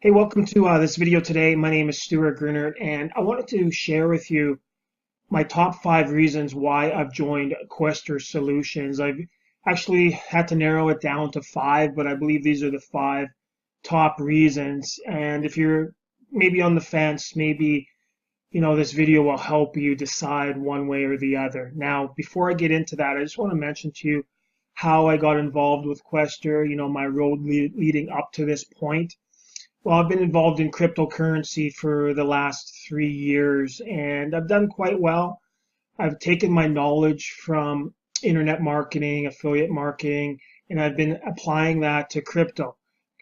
Hey, welcome to this video today. My name is Stuart Gernert, and I wanted to share with you my top 5 reasons why I've joined Quaestor Solutions. I've actually had to narrow it down to 5, but I believe these are the 5 top reasons. And if you're maybe on the fence, maybe this video will help you decide one way or the other. Now, before I get into that, I just want to mention to you how I got involved with Quaestor, my road leading up to this point. Well, I've been involved in cryptocurrency for the last 3 years, and I've done quite well. I've taken my knowledge from internet marketing, affiliate marketing, and I've been applying that to crypto.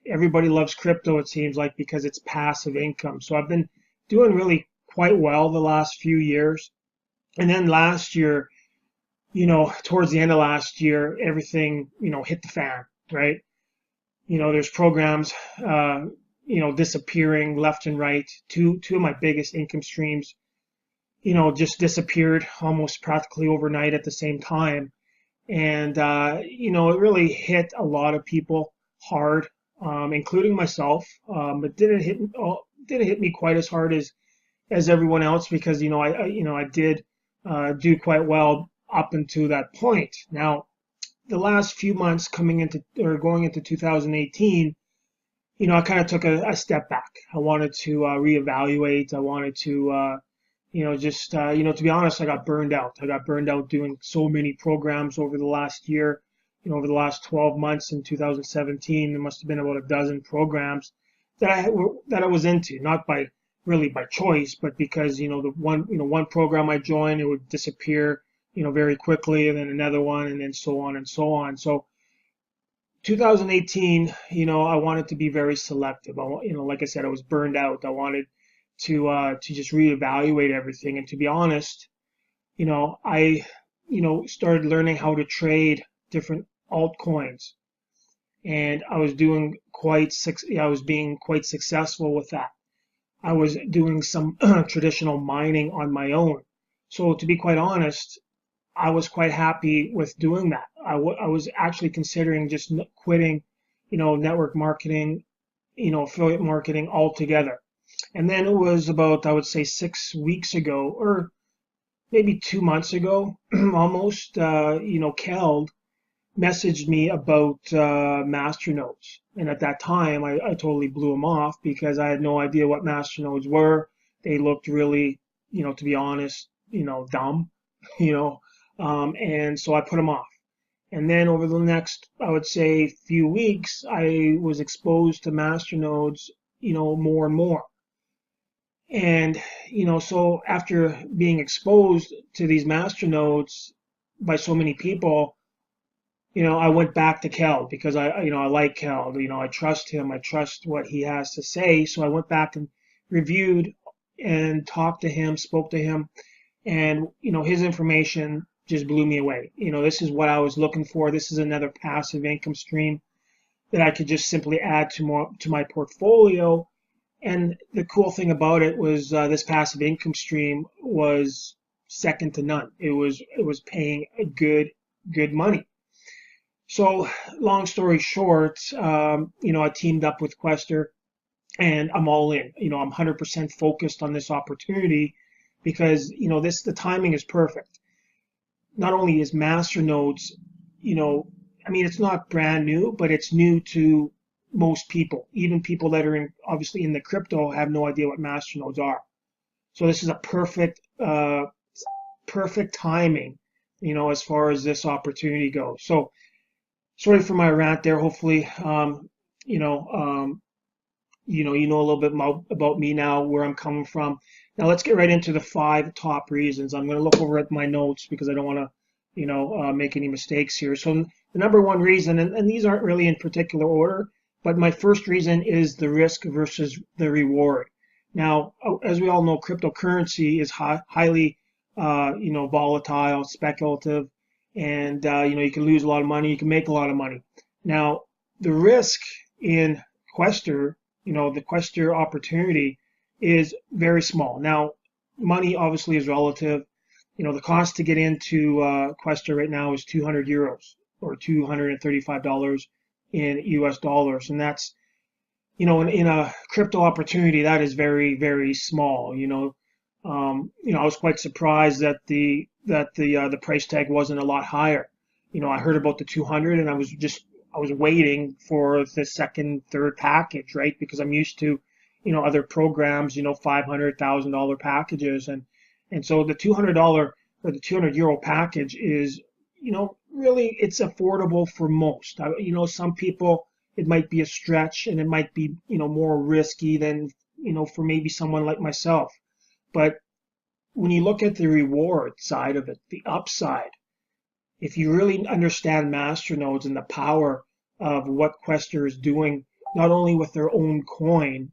Everybody loves crypto, it seems like, because it's passive income. So I've been doing really quite well the last few years. And then last year, towards the end of last year, everything, hit the fan, right? There's programs, disappearing left and right. Two of my biggest income streams, just disappeared almost practically overnight at the same time. And, it really hit a lot of people hard, including myself. But didn't hit me quite as hard as everyone else because, I did do quite well up until that point. Now, the last few months going into 2018, I kind of took a step back. I wanted to reevaluate. I wanted to, to be honest, I got burned out. I got burned out doing so many programs over the last year. Over the last 12 months in 2017, there must have been about a dozen programs that I was into, not really by choice, but because, one program I joined, it would disappear, very quickly, and then another one, and then so on and so on. So 2018, I wanted to be very selective. Like I said, I was burned out. I wanted to just reevaluate everything. And to be honest, I, started learning how to trade different altcoins, and I was being quite successful with that. I was doing some traditional mining on my own. So to be quite honest, I was quite happy with doing that. I was actually considering just quitting, network marketing, affiliate marketing altogether. And then it was about, I would say, 6 weeks ago, or maybe 2 months ago, almost, Keld messaged me about Masternodes. And at that time, I totally blew him off because I had no idea what Masternodes were. They looked really, to be honest, dumb, and so I put them off. And then over the next, I would say, few weeks, I was exposed to Masternodes, more and more. And, so after being exposed to these Masternodes by so many people, I went back to Keld because I like Keld. I trust him. I trust what he has to say. So I went back and reviewed and talked to him, spoke to him, and, his information just blew me away. This is what I was looking for. This is another passive income stream that I could just simply add to my portfolio. And the cool thing about it was this passive income stream was second to none. It was paying a good money. So long story short, I teamed up with Quaestor, and I'm all in. I'm 100% focused on this opportunity because the timing is perfect. Not only is Masternodes, it's not brand new, but it's new to most people. Even people that are obviously in the crypto have no idea what Masternodes are. So this is a perfect timing, as far as this opportunity goes. So sorry for my rant there. Hopefully, you know a little bit about me now, where I'm coming from. Now let's get right into the 5 top reasons. I'm going to look over at my notes because I don't want to, make any mistakes here. So the number 1 reason, and these aren't really in particular order, but my first reason is the risk versus the reward. Now, as we all know, cryptocurrency is highly, volatile, speculative, and you can lose a lot of money, you can make a lot of money. Now, the risk in Quaestor, the Quaestor opportunity is very small. Now, money obviously is relative. The cost to get into Quaestor right now is 200 euros or $235 in US dollars, and that's in a crypto opportunity, that is very, very small. I was quite surprised that the price tag wasn't a lot higher. I heard about the 200, and I was waiting for the second, third package, right? Because I'm used to, other programs, $500,000 packages, and so the $200 or the €200 package is, really it's affordable for most. Some people it might be a stretch, and it might be, more risky than, for maybe someone like myself. But when you look at the reward side of it, the upside, if you really understand Masternodes and the power of what Quaestor is doing, not only with their own coin,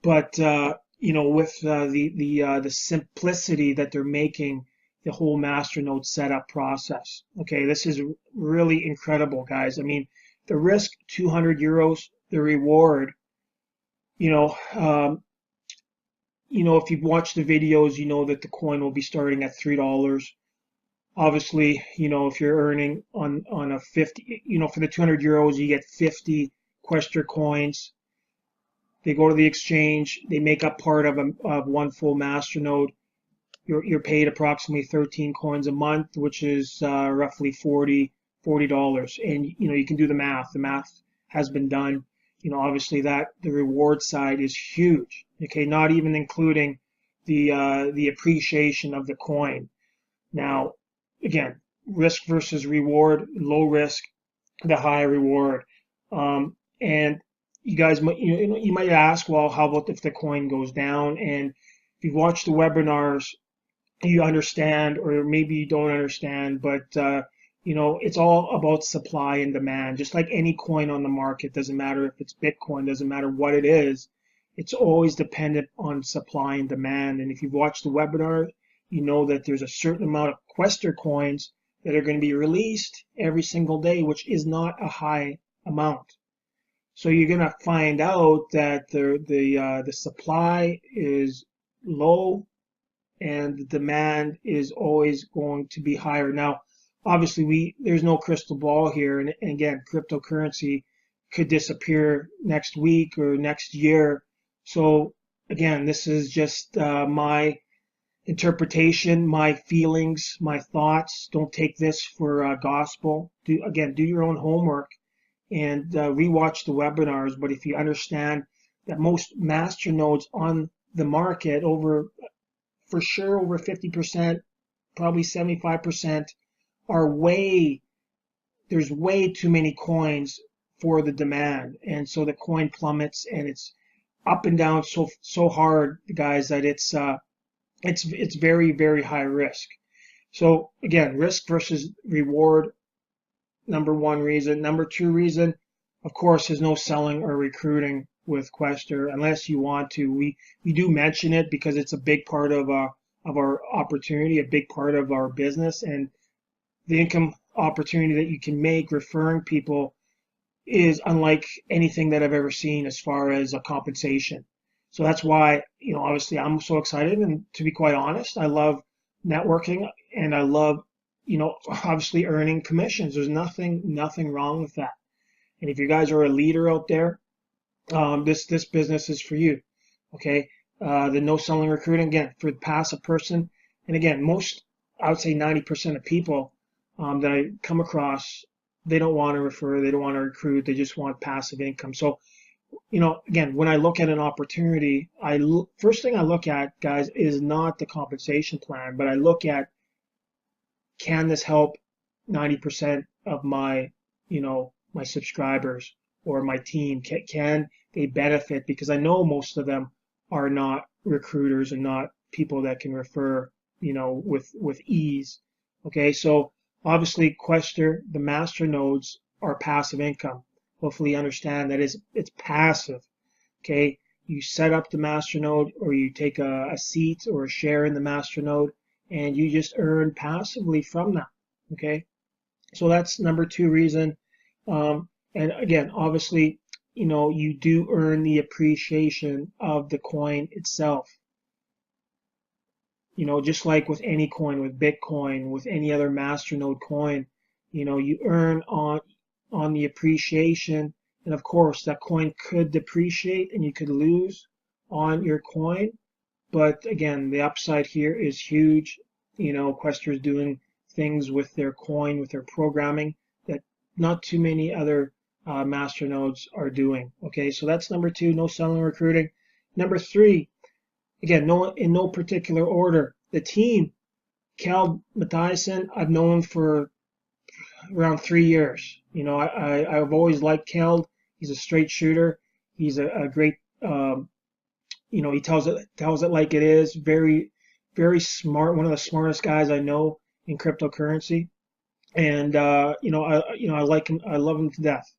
but with the simplicity that they're making the whole Masternode setup process. Okay, this is really incredible, guys. I mean, the risk €200, the reward, you know, um, if you've watched the videos, you know that the coin will be starting at $3. Obviously, if you're earning on a 50, for the €200, you get 50 Quaestor coins. They go to the exchange. They make up part of one full Masternode. You're paid approximately 13 coins a month, which is roughly $40. And you can do the math. The math has been done. Obviously that the reward side is huge. Okay, not even including the appreciation of the coin. Now, again, risk versus reward, low risk, the high reward. And you guys might you might ask, well, how about if the coin goes down? And if you've watched the webinars, you understand, or maybe you don't understand, but it's all about supply and demand. Just like any coin on the market, doesn't matter if it's Bitcoin, doesn't matter what it is, it's always dependent on supply and demand. And if you've watched the webinar, you know that there's a certain amount of Quaestor coins that are going to be released every single day, which is not a high amount. So you're going to find out that the supply is low and the demand is always going to be higher. Now, obviously, there's no crystal ball here, and again, cryptocurrency could disappear next week or next year. So again, this is just my interpretation, my feelings, my thoughts. Don't take this for gospel. Do your own homework and rewatch the webinars. But if you understand that most masternodes on the market, for sure over 50%, probably 75%, there's way too many coins for the demand, and so the coin plummets, and it's up and down so hard, guys, that it's very, very high risk. So again, risk versus reward, number one reason. Number two reason, of course, is no selling or recruiting with Quaestor unless you want to. We do mention it because it's a big part of our opportunity, a big part of our business, and the income opportunity that you can make referring people is unlike anything that I've ever seen as far as a compensation. So that's why, obviously I'm so excited, and to be quite honest, I love networking, and I love, obviously earning commissions. There's nothing wrong with that. And if you guys are a leader out there, this business is for you. Okay. The no selling recruiting, again, for the passive person. And again, I would say 90% of people that I come across, they don't want to refer, they don't want to recruit, they just want passive income. So, again, when I look at an opportunity, first thing I look at, guys, is not the compensation plan, but I look at, can this help 90% of my subscribers or my team? Can they benefit? Because I know most of them are not recruiters and not people that can refer, with ease. Okay, so obviously Quaestor, the masternodes are passive income. Hopefully you understand that it's passive. Okay, you set up the masternode, or you take a seat or a share in the masternode, and you just earn passively from that. Okay, so that's number two reason. And again, obviously, you do earn the appreciation of the coin itself. Just like with any coin, with Bitcoin, with any other masternode coin, you earn on the appreciation And of course, that coin could depreciate and you could lose on your coin. But again, the upside here is huge. Quaestor is doing things with their coin, with their programming that not too many other masternodes are doing. Okay, so that's number 2, no selling recruiting. Number 3, again, in no particular order, the team, Cal Matthiessen, I've known for around 3 years. I've always liked Cal. He's a straight shooter. He's a great, he tells it like it is. Very, very smart. One of the smartest guys I know in cryptocurrency. And I like him. I love him to death.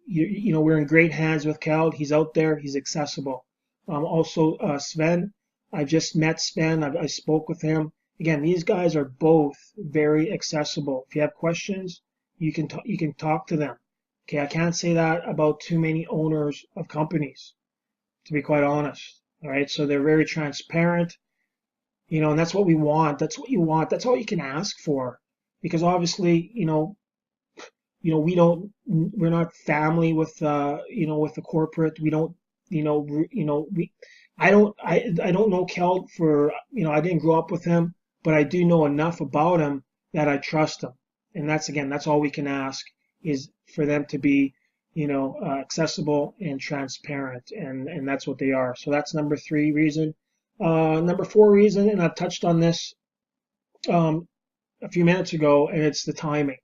We're in great hands with Cal. He's out there. He's accessible. Also, Sven. I just met Sven. I spoke with him. Again, these guys are both very accessible. If you have questions, you can talk to them. Okay, I can't say that about too many owners of companies, to be quite honest. All right, so they're very transparent, and that's what we want. That's what you want. That's all you can ask for, because obviously, we're not family with with the corporate. We don't, I don't know Kel for, I didn't grow up with him, but I do know enough about him that I trust him. And that's all we can ask, is for them to be, accessible and transparent, and that's what they are. So that's number 3 reason. Number 4 reason, and I touched on this a few minutes ago, and it's the timing.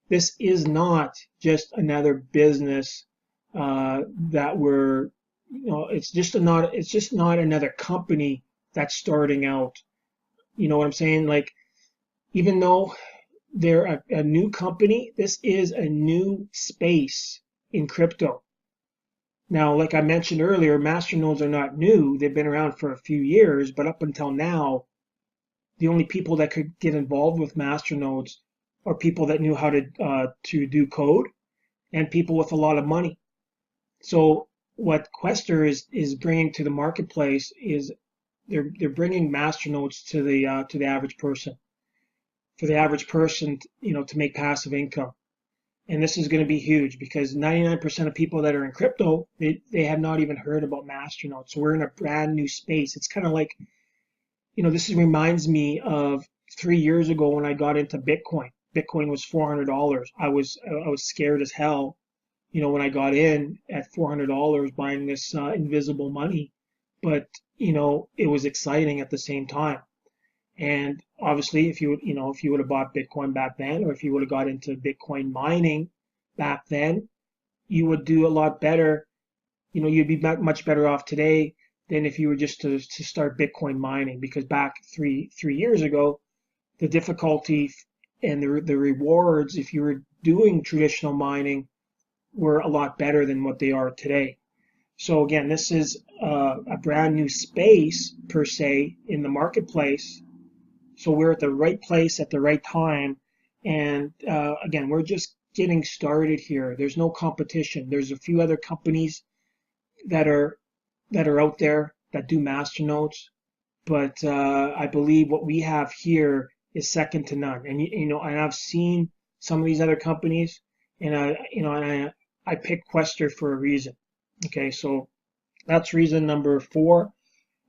This is not just another business that we're, it's just not another company that's starting out. You know what I'm saying? Like, even though they're a new company, this is a new space in crypto. Now, like I mentioned earlier, masternodes are not new. They've been around for a few years, but up until now, the only people that could get involved with masternodes are people that knew how to do code, and people with a lot of money. So what Quaestor is bringing to the marketplace is they're bringing masternodes to the average person, for the average person, to make passive income. And this is going to be huge, because 99% of people that are in crypto, they have not even heard about masternodes. So we're in a brand new space. It's kind of like, this reminds me of 3 years ago when I got into Bitcoin. Bitcoin was $400. I was scared as hell, when I got in at $400 buying this invisible money. But it was exciting at the same time. And obviously, if you would have bought Bitcoin back then, or if you would have got into Bitcoin mining back then, you would do a lot better. You'd be much better off today than if you were just to start Bitcoin mining, because back three years ago, the difficulty and the rewards, if you were doing traditional mining, were a lot better than what they are today. So again, this is a brand new space per se in the marketplace. So we're at the right place at the right time. And again, we're just getting started here. There's no competition. There's a few other companies that are out there that do masternodes, but I believe what we have here is second to none. And and I've seen some of these other companies, and I picked Quaestor for a reason. Okay, so that's reason number 4.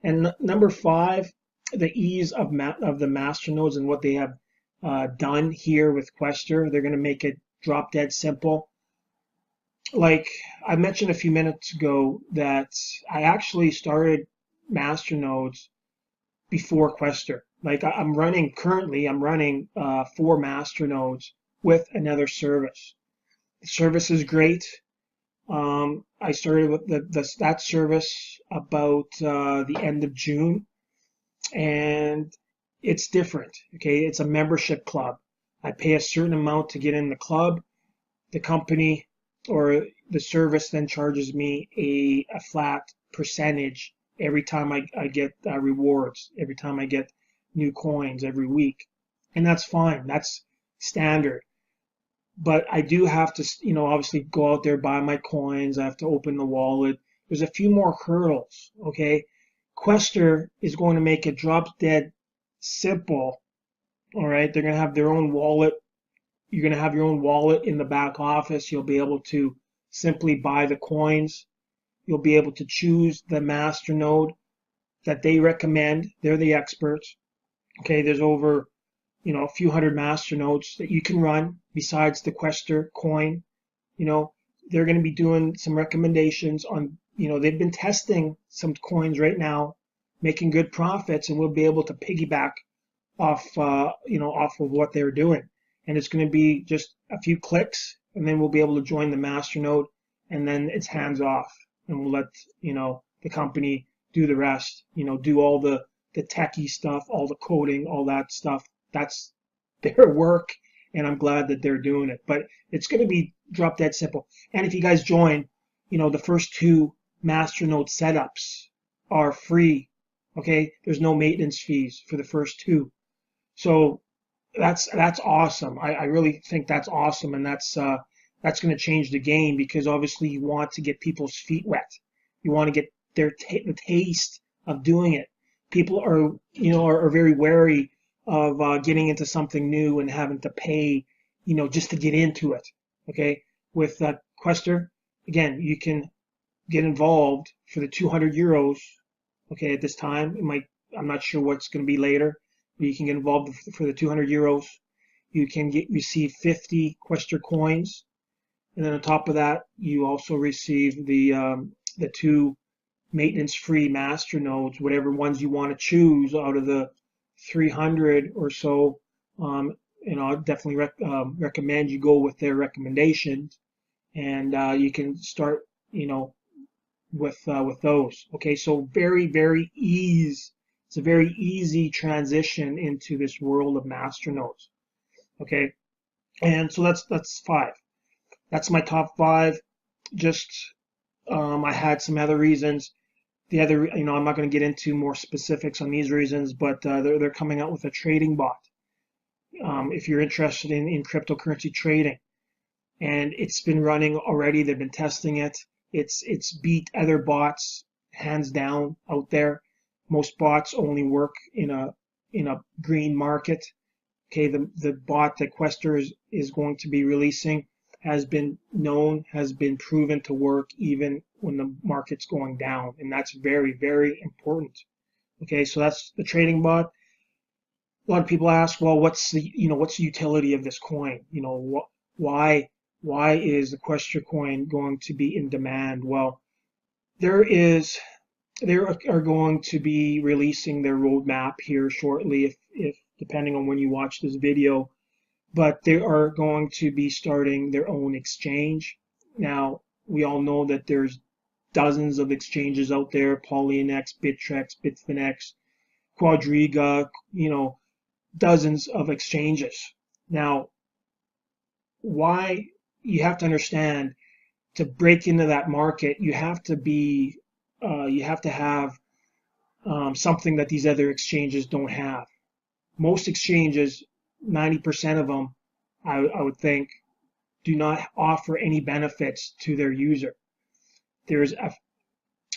And number 5, the ease of the masternodes and what they have done here with Quaestor. They're going to make it drop dead simple. Like I mentioned a few minutes ago, that I actually started masternodes before Quaestor. Like currently I'm running 4 masternodes with another service. The service is great. I started with that service about the end of June, and it's different. Okay, it's a membership club. I pay a certain amount to get in the club. The company or the service then charges me a flat percentage every time I get rewards, every time I get new coins every week, and that's fine. That's standard. But I do have to, obviously go out there, buy my coins. I have to open the wallet. There's a few more hurdles, okay? Quaestor is going to make it drop dead simple, all right? They're going to have their own wallet. You're going to have your own wallet in the back office. You'll be able to simply buy the coins. You'll be able to choose the Masternode that they recommend. They're the experts. Okay, there's over a few hundred Masternodes that you can run besides the Quaestor coin. They're going to be doing some recommendations on, they've been testing some coins right now, making good profits, and we'll be able to piggyback off, off of what they're doing. And it's going to be just a few clicks, and then we'll be able to join the Masternode, and then it's hands off, and we'll let, the company do the rest, do all the techie stuff, all the coding, all that stuff. That's their work, and I'm glad that they're doing it. But it's going to be drop dead simple. And if you guys join, the first 2 Masternode setups are free. Okay, there's no maintenance fees for the first 2. So that's awesome. I really think that's awesome, and that's going to change the game, because obviously you want to get people's feet wet. You want to get the taste of doing it. People are very wary of getting into something new and having to pay, just to get into it. Okay, with Quaestor, again, you can get involved for the 200 euros. Okay, at this time, I'm not sure what's going to be later, but you can get involved for the 200 euros. You can receive 50 Quaestor coins, and then on top of that, you also receive the 2 maintenance-free Masternodes, whatever ones you want to choose out of the 300 or so. I definitely recommend you go with their recommendations, and you can start, with those. Okay, so very easy. It's a very easy transition into this world of Masternodes. Okay, and so that's 5. That's my top 5. Just I had some other reasons. The other, I'm not going to get into more specifics on these reasons, but they're coming out with a trading bot. If you're interested in cryptocurrency trading, and it's been running already, they've been testing it. It's beat other bots hands down out there. Most bots only work in a green market. Okay, the bot that Quaestor is going to be releasing has been proven to work even when the market's going down, and that's very important. Okay, so that's the trading bot. A lot of people ask, well, what's the utility of this coin? Why is the Quaestor coin going to be in demand? Well, they are going to be releasing their roadmap here shortly, if depending on when you watch this video, but they are going to be starting their own exchange. Now, we all know that there's dozens of exchanges out there: Polynex, Bittrex, Bitfinex, Quadriga, dozens of exchanges. Now, why? You have to understand, to break into that market, you have to have something that these other exchanges don't have. Most exchanges, 90% of them, I would think, do not offer any benefits to their user. There's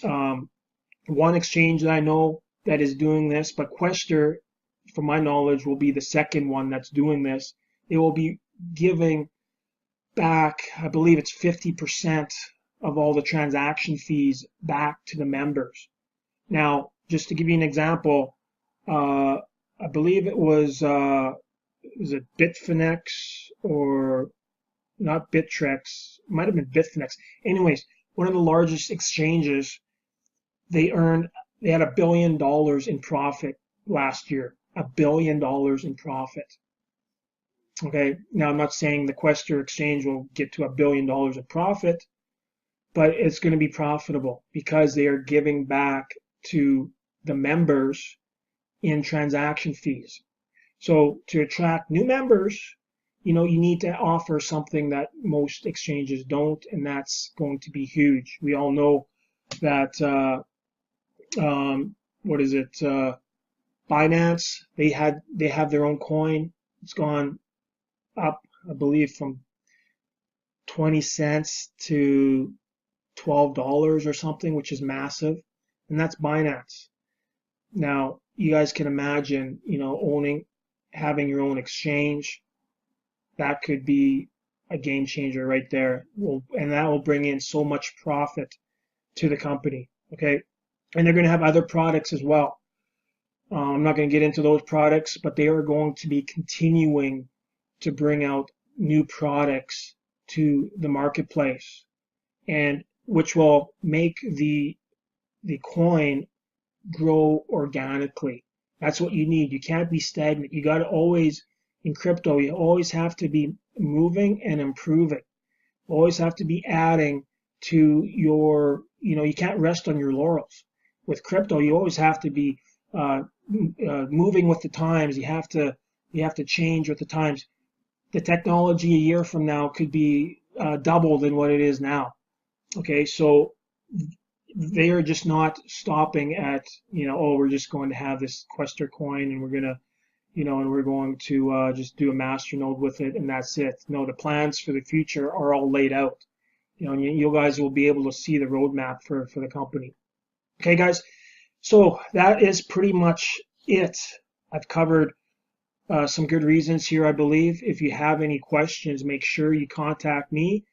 one exchange that I know that is doing this, but Quaestor, from my knowledge, will be the second one that's doing this. They will be giving back, I believe it's 50% of all the transaction fees back to the members. Now, just to give you an example, I believe it was it Bitfinex, or not Bittrex, it might have been Bitfinex. Anyways, one of the largest exchanges, they had $1 billion in profit last year. $1 billion in profit. Okay, now I'm not saying the Quaestor exchange will get to $1 billion in profit, but it's going to be profitable because they are giving back to the members in transaction fees. So to attract new members, you need to offer something that most exchanges don't, and that's going to be huge. We all know that Binance, they have their own coin. It's gone up, I believe, from 20 cents to $12 or something, which is massive, and that's Binance. Now, you guys can imagine, having your own exchange. That could be a game changer right there. And that will bring in so much profit to the company. Okay, and they're going to have other products as well. I'm not going to get into those products, but they are going to be continuing to bring out new products to the marketplace, and which will make the coin grow organically. That's what you need. You can't be stagnant. You got to always, in crypto, you always have to be moving and improving. Always have to be adding to your, you can't rest on your laurels. With crypto, you always have to be moving with the times. You have to change with the times. The technology a year from now could be double than what it is now. Okay, so they are just not stopping at, oh, we're just going to have this Quaestor coin and we're gonna, and we're going to just do a Masternode with it and that's it. No, the plans for the future are all laid out. And you guys will be able to see the roadmap for the company. Okay, guys. So that is pretty much it. I've covered some good reasons here, I believe. If you have any questions, make sure you contact me.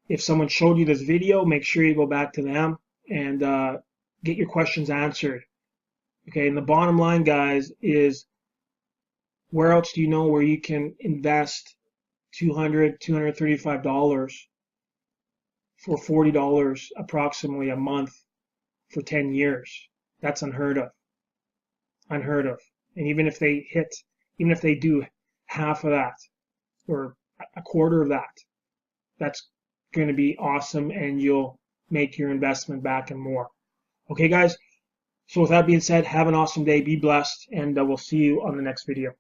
If someone showed you this video, make sure you go back to them and get your questions answered. Okay, and the bottom line, guys, is where else do you know where you can invest $200, $235 for $40 approximately a month for 10 years? That's unheard of. Unheard of. And even if they do half of that or a quarter of that, that's going to be awesome and you'll make your investment back and more. Okay, guys? So with that being said, have an awesome day, be blessed, and we'll see you on the next video.